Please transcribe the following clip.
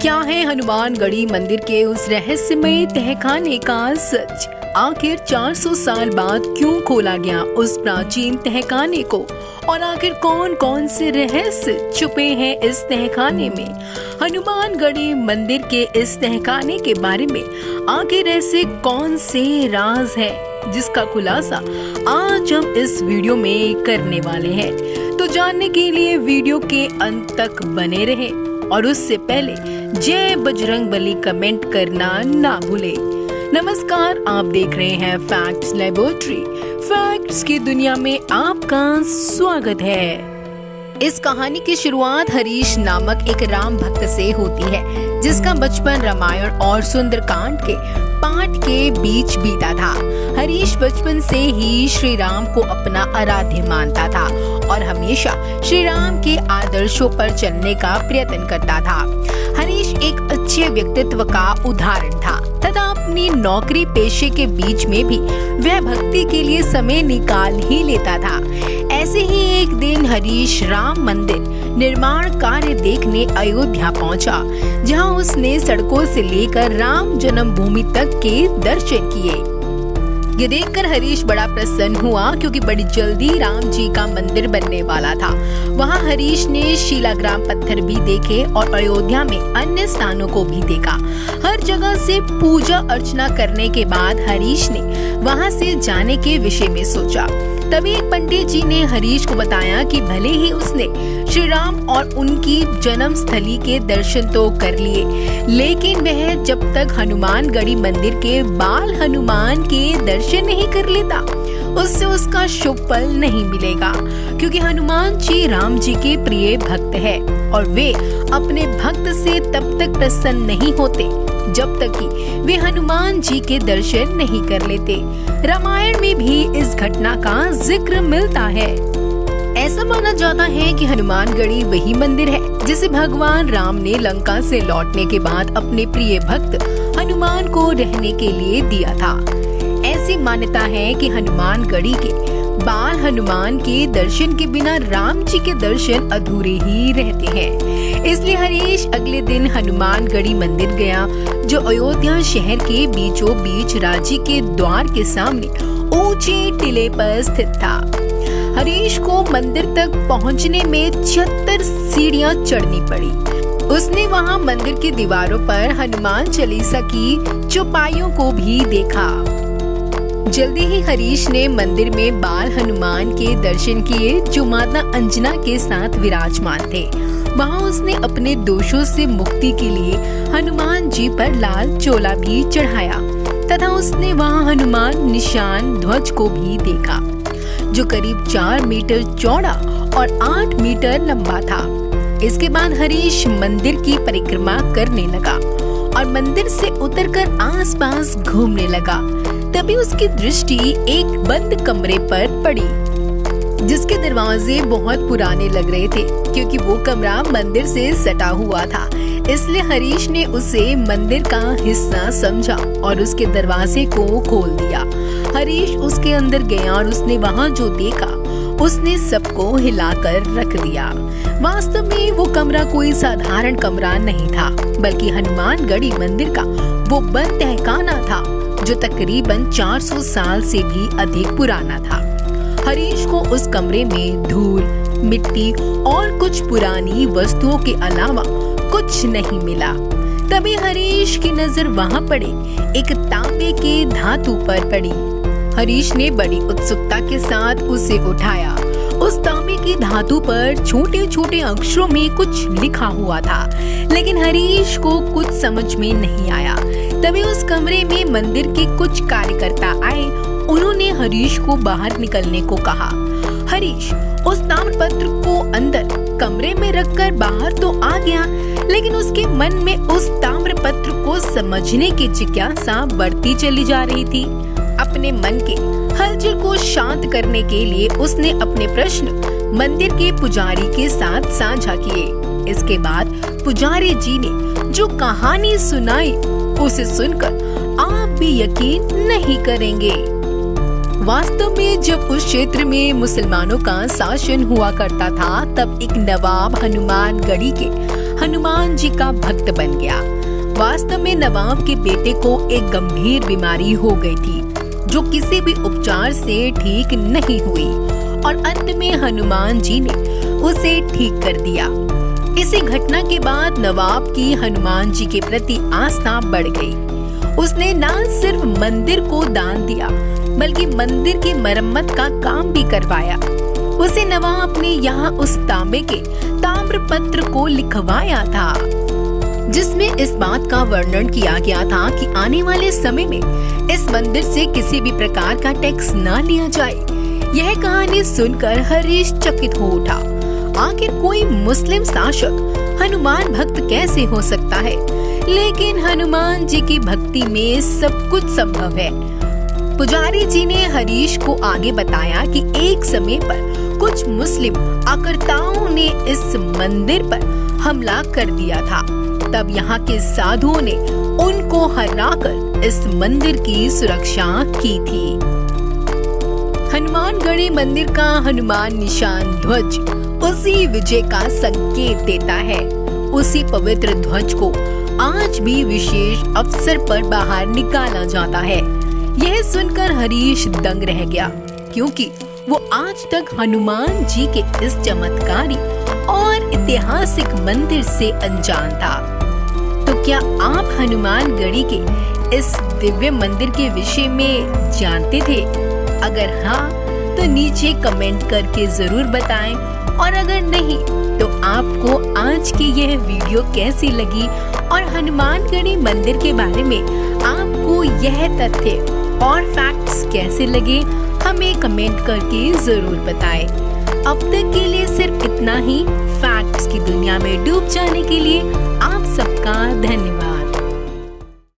क्या है हनुमानगढ़ी मंदिर के उस रहस्यमय तहखाने का सच? आखिर 400 साल बाद क्यों खोला गया उस प्राचीन तहखाने को? और आखिर कौन कौन से रहस्य छुपे हैं इस तहखाने में? हनुमानगढ़ी मंदिर के इस तहखाने के बारे में आखिर ऐसे कौन से राज है जिसका खुलासा आज हम इस वीडियो में करने वाले हैं। तो जानने के लिए वीडियो के अंत तक बने रहे और उससे पहले जय बजरंगबली कमेंट करना ना भूले। नमस्कार, आप देख रहे हैं फैक्ट्स लैबोरेटरी। फैक्ट्स की दुनिया में आपका स्वागत है। इस कहानी की शुरुआत हरीश नामक एक राम भक्त से होती है, जिसका बचपन रामायण और सुंदरकांड के पाठ के बीच बीता था। हरीश बचपन से ही श्री राम को अपना आराध्य मानता था और हमेशा श्री राम के आदर्शों पर चलने का प्रयत्न करता था। हरीश एक अच्छे व्यक्तित्व का उदाहरण था तथा अपनी नौकरी पेशे के बीच में भी वह भक्ति के लिए समय निकाल ही लेता था। ऐसे ही एक दिन हरीश राम मंदिर निर्माण कार्य देखने अयोध्या पहुंचा, जहां उसने सड़कों से लेकर राम जन्मभूमि तक के दर्शन किए। ये देखकर हरीश बड़ा प्रसन्न हुआ, क्योंकि बड़ी जल्दी राम जी का मंदिर बनने वाला था। वहाँ हरीश ने शिलाग्राम पत्थर भी देखे और अयोध्या में अन्य स्थानों को भी देखा। हर जगह से पूजा अर्चना करने के बाद हरीश ने वहाँ से जाने के विषय में सोचा। तभी एक पंडित जी ने हरीश को बताया कि भले ही उसने श्री राम और उनकी जन्म स्थली के दर्शन तो कर लिए, लेकिन वह जब तक हनुमानगढ़ी मंदिर के बाल हनुमान के दर्शन नहीं कर लेता, उससे उसका शुभ फल नहीं मिलेगा। क्योंकि हनुमान जी राम जी के प्रिय भक्त है और वे अपने भक्त से तब तक प्रसन्न नहीं होते जब तक कि वे हनुमान जी के दर्शन नहीं कर लेते। रामायण में भी इस घटना का जिक्र मिलता है। ऐसा माना जाता है कि हनुमानगढ़ी वही मंदिर है जिसे भगवान राम ने लंका से लौटने के बाद अपने प्रिय भक्त हनुमान को रहने के लिए दिया था। ऐसी मान्यता है कि हनुमानगढ़ी के बाल हनुमान के दर्शन के बिना राम जी के दर्शन अधूरे ही रहते हैं। इसलिए हरीश अगले दिन हनुमानगढ़ी मंदिर गया, जो अयोध्या शहर के बीचों बीच राजी के द्वार के सामने ऊंचे टीले पर स्थित था। हरीश को मंदिर तक पहुंचने में 76 सीढ़ियां चढ़नी पड़ी। उसने वहां मंदिर की दीवारों पर हनुमान चालीसा की चौपाइयों को भी देखा। जल्दी ही हरीश ने मंदिर में बाल हनुमान के दर्शन किए, जो माता अंजना के साथ विराजमान थे। वहां उसने अपने दोषों से मुक्ति के लिए हनुमान जी पर लाल चोला भी चढ़ाया तथा उसने वहां हनुमान निशान ध्वज को भी देखा, जो करीब 4 मीटर चौड़ा और 8 मीटर लंबा था। इसके बाद हरीश मंदिर की परिक्रमा करने लगा और मंदिर से उतरकर आसपास घूमने लगा। तभी उसकी दृष्टि एक बंद कमरे पर पड़ी, जिसके दरवाजे बहुत पुराने लग रहे थे, क्योंकि वो कमरा मंदिर से सटा हुआ था। इसलिए हरीश ने उसे मंदिर का हिस्सा समझा और उसके दरवाजे को खोल दिया। हरीश उसके अंदर गया और उसने वहाँ जो देखा उसने सबको हिलाकर रख दिया। वास्तव में वो कमरा कोई साधारण कमरा नहीं था, बल्कि हनुमानगढ़ी मंदिर का वो बंद तहखाना था, जो तकरीबन 400 साल से भी अधिक पुराना था। हरीश को उस कमरे में धूल, मिट्टी और कुछ पुरानी वस्तुओं के अलावा कुछ नहीं मिला। तभी हरीश की नजर वहाँ पड़े एक तांबे के धातु पर पड़ी। हरीश ने बड़ी उत्सुकता के साथ उसे उठाया। उस तांबे की धातु पर छोटे छोटे अक्षरों में कुछ लिखा हुआ था, लेकिन हरीश को कुछ समझ में नहीं आया। तभी उस कमरे में मंदिर के कुछ कार्यकर्ता आए। उन्होंने हरीश को बाहर निकलने को कहा। हरीश उस ताम्रपत्र को अंदर कमरे में रखकर बाहर तो आ गया, लेकिन उसके मन में उस ताम्रपत्र को समझने की जिज्ञासा बढ़ती चली जा रही थी। अपने मन के हलचल को शांत करने के लिए उसने अपने प्रश्न मंदिर के पुजारी के साथ साझा किए। इसके बाद पुजारी जी ने जो कहानी सुनाई, उसे सुनकर आप भी यकीन नहीं करेंगे। वास्तव में जब उस क्षेत्र में मुसलमानों का शासन हुआ करता था, तब एक नवाब हनुमानगढ़ी के हनुमान जी का भक्त बन गया। वास्तव में नवाब के बेटे को एक गंभीर बीमारी हो गई थी जो किसी भी उपचार से ठीक नहीं हुई और अंत में हनुमान जी ने उसे ठीक कर दिया। इसी घटना के बाद नवाब की हनुमान जी के प्रति आस्था बढ़ गई। उसने न सिर्फ मंदिर को दान दिया बल्कि मंदिर की मरम्मत का काम भी करवाया। उसे नवाब ने यहाँ उस तांबे के ताम्रपत्र को लिखवाया था जिसमें इस बात का वर्णन किया गया था कि आने वाले समय में इस मंदिर से किसी भी प्रकार का टैक्स न लिया जाए। यह कहानी सुनकर हरीश चकित हो उठा। आखिर कोई मुस्लिम शासक हनुमान भक्त कैसे हो सकता है? लेकिन हनुमान जी की भक्ति में सब कुछ संभव है। पुजारी जी ने हरीश को आगे बताया कि एक समय पर कुछ मुस्लिम आक्रांताओं ने इस मंदिर पर हमला कर दिया था। तब यहाँ के साधुओं ने उनको हराकर इस मंदिर की सुरक्षा की थी। हनुमानगढ़ी मंदिर का हनुमान निशान ध्वज उसी विजय का संकेत देता है। उसी पवित्र ध्वज को आज भी विशेष अवसर पर बाहर निकाला जाता है। यह सुनकर हरीश दंग रह गया क्योंकि वो आज तक हनुमान जी के इस चमत्कारी और ऐतिहासिक मंदिर से अनजान था। तो क्या आप हनुमानगढ़ी के इस दिव्य मंदिर के विषय में जानते थे? अगर हाँ तो नीचे कमेंट करके जरूर बताएं और अगर नहीं तो आपको आज की यह वीडियो कैसी लगी और हनुमानगढ़ी मंदिर के बारे में आपको यह तथ्य और फैक्ट्स कैसे लगे हमें कमेंट करके जरूर बताएं। अब तक के लिए सिर्फ इतना ही। फैक्ट्स की दुनिया में डूब जाने के लिए आप सबका धन्यवाद।